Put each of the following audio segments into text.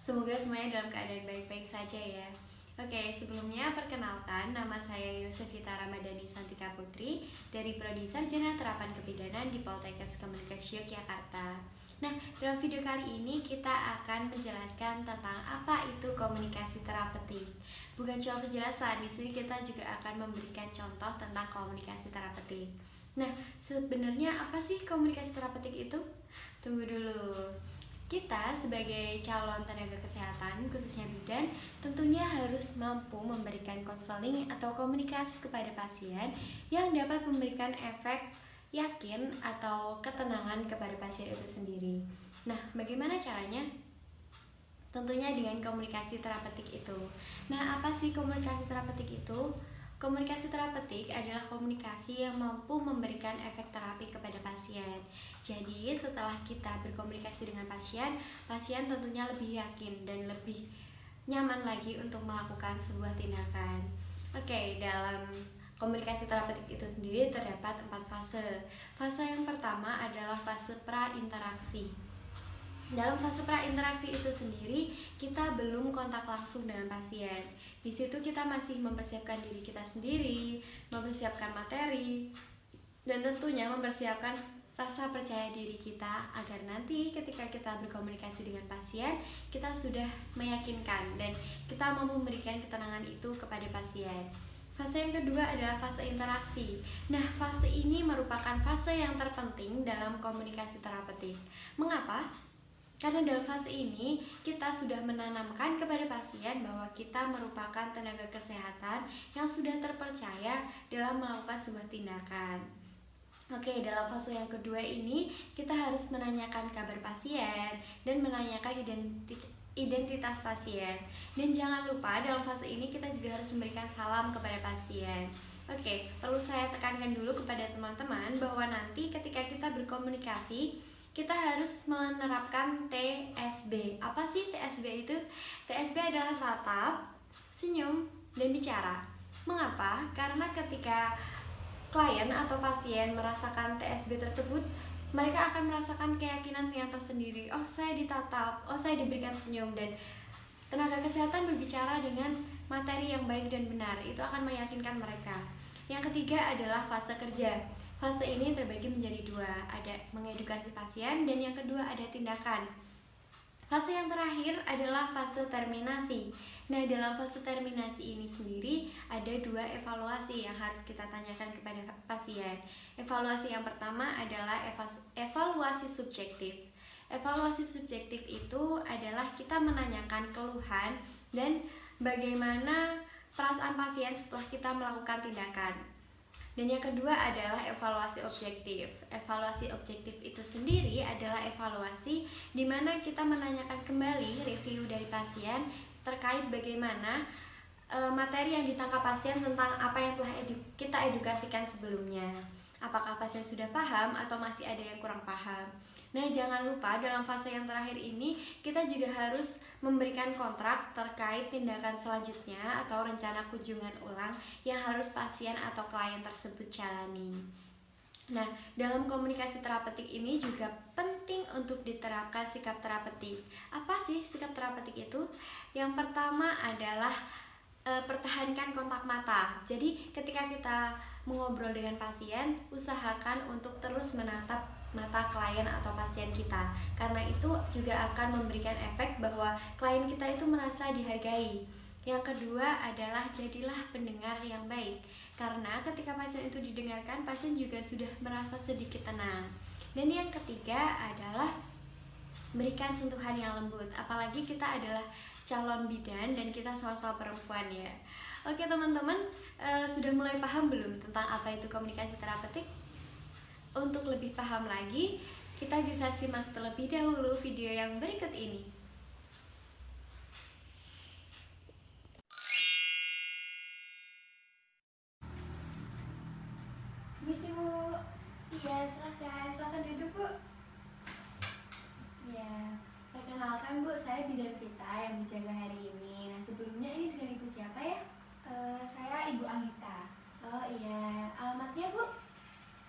Semoga semuanya dalam keadaan baik-baik saja ya. Oke, sebelumnya perkenalkan, nama saya Yosefita Ramadhani Santika Putri dari Prodi Sarjana Terapan Kebidanan di Poltekkes Kemenkes Yogyakarta. Nah, dalam video kali ini kita akan menjelaskan tentang apa itu komunikasi terapeutik. Bukan cuma penjelasan, di sini kita juga akan memberikan contoh tentang komunikasi terapeutik. Nah, sebenarnya apa sih komunikasi terapeutik itu? Tunggu dulu. Kita sebagai calon tenaga kesehatan, khususnya bidan, tentunya harus mampu memberikan konseling atau komunikasi kepada pasien yang dapat memberikan efek yakin atau ketenangan kepada pasien itu sendiri. Nah, bagaimana caranya? Tentunya dengan komunikasi terapeutik itu. Nah, apa sih komunikasi terapeutik itu? Komunikasi terapeutik adalah komunikasi yang mampu memberikan efek terapi kepada pasien. Jadi, setelah kita berkomunikasi dengan pasien, pasien tentunya lebih yakin dan lebih nyaman lagi untuk melakukan sebuah tindakan. Oke, dalam komunikasi terapeutik itu sendiri terdapat 4 fase. Fase yang pertama adalah fase pra-interaksi. Dalam fase prainteraksi itu sendiri, kita belum kontak langsung dengan pasien. Di situ kita masih mempersiapkan diri kita sendiri, mempersiapkan materi, dan tentunya mempersiapkan rasa percaya diri kita agar nanti ketika kita berkomunikasi dengan pasien, kita sudah meyakinkan dan kita mau memberikan ketenangan itu kepada pasien. Fase yang kedua adalah fase interaksi. Nah, fase ini merupakan fase yang terpenting dalam komunikasi terapeutik. Mengapa? Karena dalam fase ini kita sudah menanamkan kepada pasien bahwa kita merupakan tenaga kesehatan yang sudah terpercaya dalam melakukan sebuah tindakan. Oke, dalam fase yang kedua ini kita harus menanyakan kabar pasien dan menanyakan identitas pasien. Dan jangan lupa dalam fase ini kita juga harus memberikan salam kepada pasien. Oke, perlu saya tekankan dulu kepada teman-teman bahwa nanti ketika kita berkomunikasi, kita harus menerapkan TSB. Apa sih TSB itu? TSB adalah tatap, senyum, dan bicara. Mengapa? Karena ketika klien atau pasien merasakan TSB tersebut, mereka akan merasakan keyakinan yang tersendiri. Oh, saya ditatap, oh saya diberikan senyum, dan tenaga kesehatan berbicara dengan materi yang baik dan benar. Itu akan meyakinkan mereka. Yang ketiga adalah fase kerja. Fase ini terbagi menjadi dua, ada mengedukasi pasien dan yang kedua ada tindakan. Fase yang terakhir adalah fase terminasi. Nah, dalam fase terminasi ini sendiri ada dua evaluasi yang harus kita tanyakan kepada pasien. Evaluasi yang pertama adalah evaluasi subjektif. Evaluasi subjektif itu adalah kita menanyakan keluhan dan bagaimana perasaan pasien setelah kita melakukan tindakan. Dan yang kedua adalah evaluasi objektif. Evaluasi objektif itu sendiri adalah evaluasi di mana kita menanyakan kembali review dari pasien terkait bagaimana materi yang ditangkap pasien tentang apa yang telah kita edukasikan sebelumnya. Apakah pasien sudah paham atau masih ada yang kurang paham? Nah, jangan lupa dalam fase yang terakhir ini kita juga harus memberikan kontrak terkait tindakan selanjutnya atau rencana kunjungan ulang yang harus pasien atau klien tersebut jalani. Nah, dalam komunikasi terapeutik ini juga penting untuk diterapkan sikap terapeutik. Apa sih sikap terapeutik itu? Yang pertama adalah pertahankan kontak mata. Jadi ketika kita mengobrol dengan pasien, usahakan untuk terus menatap mata klien atau pasien kita, karena itu juga akan memberikan efek bahwa klien kita itu merasa dihargai. Yang kedua adalah jadilah pendengar yang baik, karena ketika pasien itu didengarkan, pasien juga sudah merasa sedikit tenang. Dan yang ketiga adalah berikan sentuhan yang lembut, apalagi kita adalah calon bidan dan kita sama-sama perempuan ya. Oke teman-teman, sudah mulai paham belum tentang apa itu komunikasi terapeutik? Untuk lebih paham lagi, kita bisa simak terlebih dahulu video yang berikut ini. Misi Bu. Iya, silakan duduk Bu. Ya, perkenalkan Bu, saya bidan Vita yang dijaga hari ini. Nah, sebelumnya ini dengan Ibu siapa ya? Saya Ibu Anggita. Oh iya, alamatnya Bu?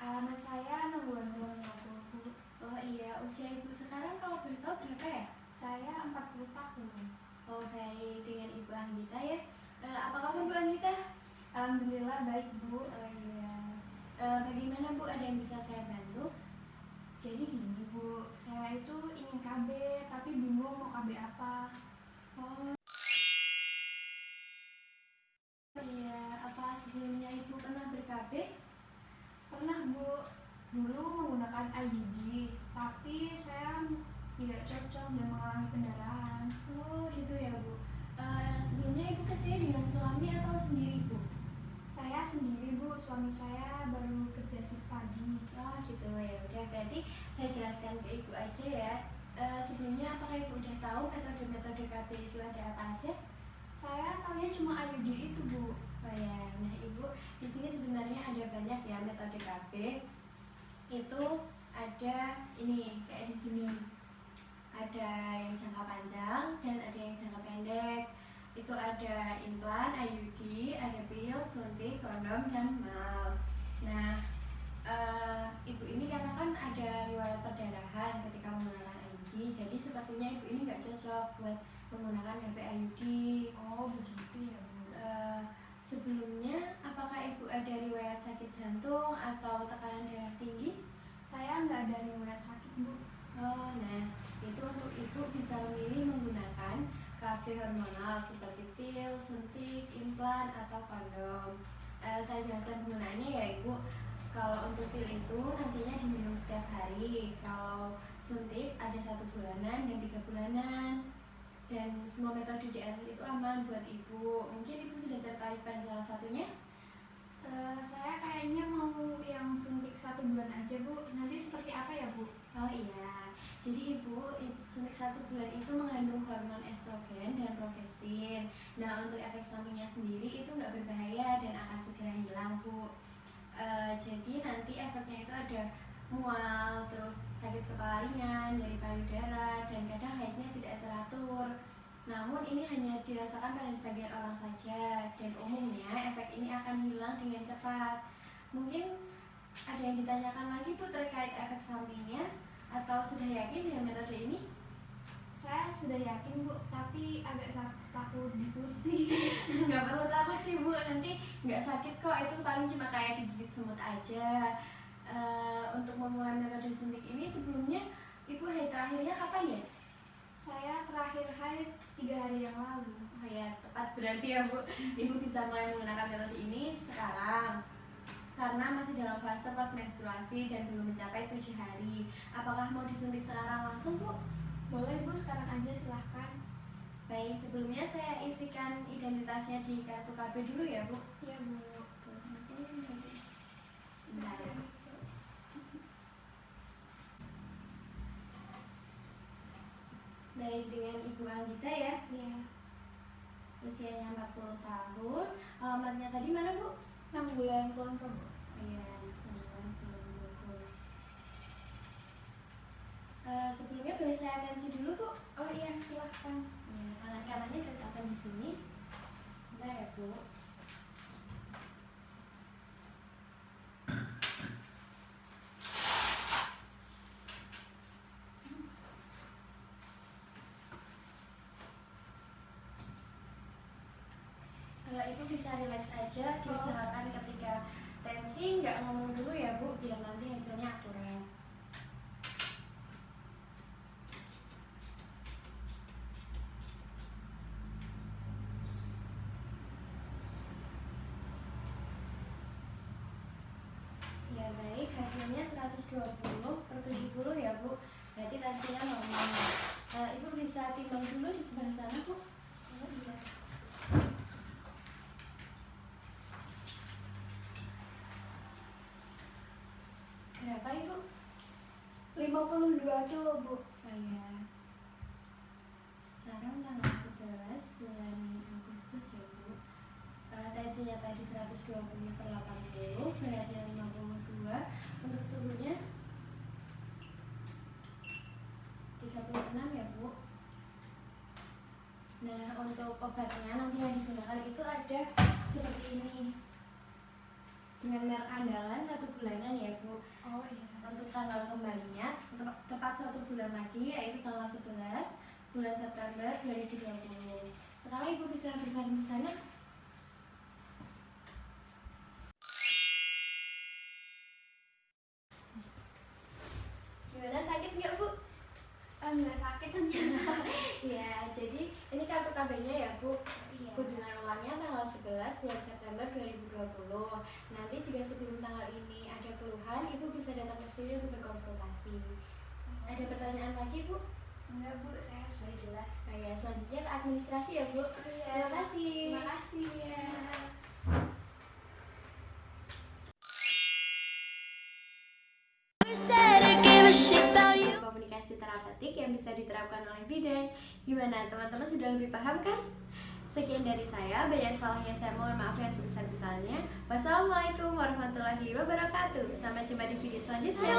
Alamat saya Nunggulan Kulon Progo, Bu. Oh iya, usia Ibu sekarang kalau boleh tahu berapa ya? saya 40 tahun. Oh baik, dengan Ibu Anggita ya. Apa kabar Bu Anggita? Alhamdulillah baik Bu. Oh iya. Bagaimana Bu, ada yang bisa saya bantu? Jadi gini Bu, saya itu ingin KB tapi bingung mau KB apa. Oh iya, apa sebelumnya Ibu pernah ber-KB? Pernah Bu, dulu menggunakan IUD, tapi saya tidak cocok dan mengalami pendarahan. Oh gitu ya Bu. Sebelumnya Ibu kesini dengan suami atau sendiri Bu? Saya sendiri Bu, suami saya baru kerja shift pagi. Oh gitu ya, udah berarti saya jelaskan ke Ibu aja ya. Sebelumnya apakah Ibu udah tahu metode-metode KB itu ada apa aja? Saya taunya cuma IUD itu Bu. Oh ya, nah Ibu, di sini sebenarnya ada banyak ya metode KB. Itu ada ini kayak di sini. Ada yang jangka panjang dan ada yang jangka pendek. Itu ada implan, IUD, ada pil, suntik, kondom, dan mal. Nah, Ibu ini karena kan ada riwayat perdarahan ketika menggunakan IUD, jadi sepertinya Ibu ini nggak cocok buat menggunakan KB IUD. Oh begitu ya Bu. Sebelumnya, apakah Ibu ada riwayat sakit jantung atau tekanan darah tinggi? Saya nggak ada riwayat sakit Bu. Oh, nah itu untuk Ibu bisa memilih menggunakan KB hormonal seperti pil, suntik, implan, atau kondom. Saya jelaskan penggunaannya ya Ibu. Kalau untuk pil itu nantinya diminum setiap hari. Kalau suntik ada 1 bulanan dan 3 bulanan. Dan semua metode di atas itu aman buat Ibu. Mungkin Ibu sudah tertarik pada salah satunya? Saya kayaknya mau yang suntik 1 bulan aja Bu. Nanti seperti apa ya Bu? Oh iya, jadi Ibu suntik 1 bulan itu mengandung hormon estrogen dan progestin. Nah untuk efek sampingnya sendiri itu nggak berbahaya dan akan segera hilang Bu. Jadi nanti efeknya itu ada mual, terus sakit kepala ringan, nyeri payudara, dan kadang haidnya tidak teratur. Namun ini hanya dirasakan pada sebagian orang saja, dan umumnya efek ini akan hilang dengan cepat. Mungkin ada yang ditanyakan lagi Bu terkait efek sampingnya, atau sudah yakin dengan metode ini? Saya sudah yakin Bu, tapi agak takut disuntik. Nggak perlu takut sih Bu, nanti nggak sakit kok, itu paling cuma kayak digigit semut aja. Untuk memulai metode suntik ini sebelumnya Ibu haid terakhirnya kapan ya? Saya terakhir haid 3 hari yang lalu. Oh ya, tepat berarti ya Bu. Ibu bisa mulai menggunakan metode ini sekarang karena masih dalam fase pas menstruasi dan belum mencapai 7 hari. Apakah mau disuntik sekarang langsung Bu? Boleh Bu, sekarang aja silahkan. Baik, sebelumnya saya isikan identitasnya di kartu KB dulu ya Bu. Iya Bu. Sebentar ya. Baik, dengan Ibu Anggita ya. Iya. Usianya 40 tahun. Alamatnya tadi mana Bu? 6 bulan Kulon Progo. Iya, teman-teman belum Bogor. Sebelumnya boleh saya atensi dulu Bu? Oh iya, silahkan. Ya, tangan kanannya diletakkan di sini. Sebentar ya Bu. Ibu bisa relax aja, diusahakan ketika tensi nggak ngomong dulu ya Bu, biar nanti hasilnya akurat. Ya baik, hasilnya 120/70 ya Bu. Berarti tensinya normal. Ibu bisa timbang dulu di sebelah sana Bu. Oh iya. Berapa Ibu? 52 kilo Bu. Oh iya. Sekarang tanggal 11 bulan Agustus ya Bu. Tensinya tadi 120/80, beratnya 52. Untuk suhunya 36 ya Bu. Nah untuk obatnya nanti yang digunakan itu ada seperti ini, dengan merek andalan 1 bulanan ya Bu. Oh iya. Untuk tanggal kembalinya tepat 1 bulan lagi, yaitu tanggal 11 bulan September 2020. Sekarang Ibu bisa berbaring di sana. Gimana, sakit nggak Bu? Enggak sakit ternyata. Ya, jadi ini kartu KB-nya ya Bu. Iya. Kunjungan ulangnya tanggal 11 bulan September 2020. Nanti jika sebelum tanggal ini ada keluhan, Ibu bisa datang ke sini untuk berkonsultasi. Ada pertanyaan lagi Bu? Enggak Bu, saya sudah jelas. Saya selanjutnya ke administrasi ya Bu. Iya. Terima kasih. Terima kasih ya. Komunikasi terapeutik yang bisa diterapkan oleh bidan. Gimana, teman-teman sudah lebih paham kan? Sekian dari saya, banyak salahnya saya mohon maaf yang sebesar-besarnya. Wassalamualaikum warahmatullahi wabarakatuh. Sampai jumpa di video selanjutnya.